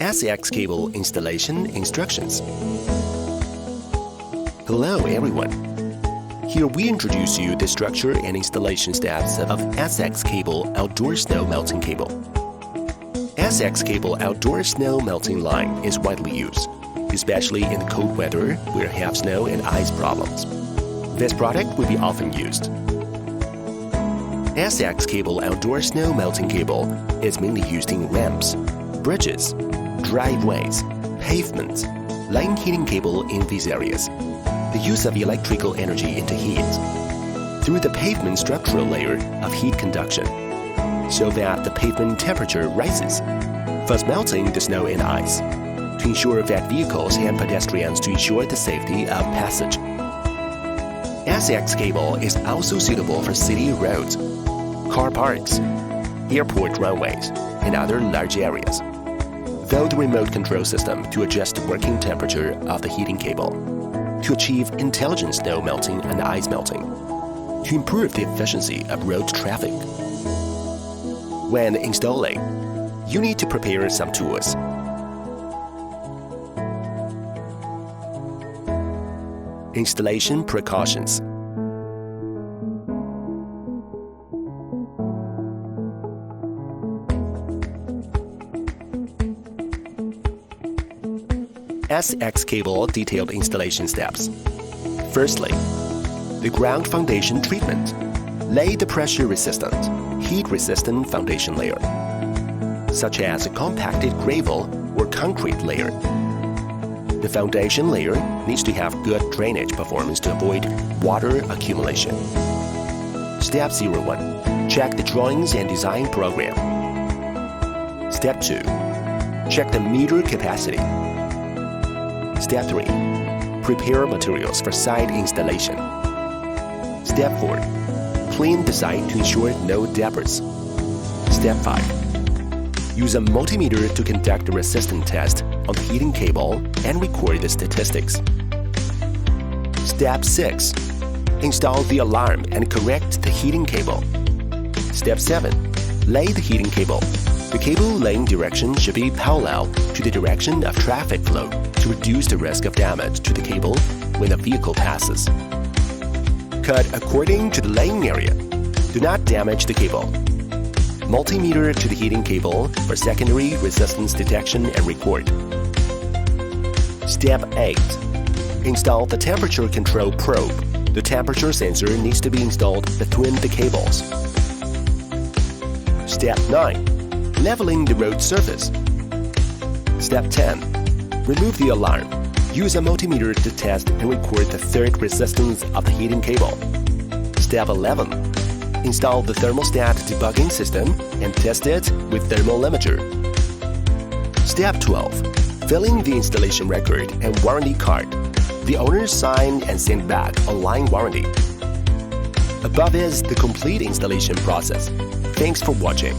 SX cable installation instructions. Hello everyone. Here we introduce you the structure and installation steps of SX cable outdoor snow melting cable. SX cable outdoor snow melting line is widely used, especially in the cold weather where have snow and ice problems. This product will be often used. SX cable outdoor snow melting cable is mainly used in ramps, bridges, driveways, pavements, line heating cable in these areas. The use of electrical energy into heat through the pavement structural layer of heat conduction, so that the pavement temperature rises, thus melting the snow and ice, to ensure that vehicles and pedestrians to ensure the safety of passage. SX cable is also suitable for city roads, car parks, airport runways, and other large areas. Though the remote control system to adjust the working temperature of the heating cable, to achieve intelligent snow melting and ice melting, to improve the efficiency of road traffic. When installing, you need to prepare some tools. Installation precautions. SX cable detailed installation steps. Firstly, the ground foundation treatment. Lay the pressure-resistant, heat-resistant foundation layer, such as a compacted gravel or concrete layer. The foundation layer needs to have good drainage performance to avoid water accumulation. Step 01. Check the drawings and design program. Step 2. Check the meter capacity. Step 3. Prepare materials for site installation. Step 4. Clean the site to ensure no debris. Step 5. Use a multimeter to conduct a resistance test on the heating cable and record the statistics. Step 6. Install the alarm and correct the heating cable. Step 7. Lay the heating cable. The cable laying direction should be parallel to the direction of traffic flow to reduce the risk of damage to the cable when a vehicle passes. Cut according to the laying area. Do not damage the cable. Multimeter to the heating cable for secondary resistance detection and record. Step 8. Install the temperature control probe. The temperature sensor needs to be installed between the cables. Step 9. Leveling the road surface. Step 10. Remove the alarm. Use a multimeter to test and record the third resistance of the heating cable. Step 11. Install the thermostat debugging system and test it with thermal imager. Step 12. Filling the installation record and warranty card. The owner sign and send back a line warranty. Above is the complete installation process. Thanks for watching.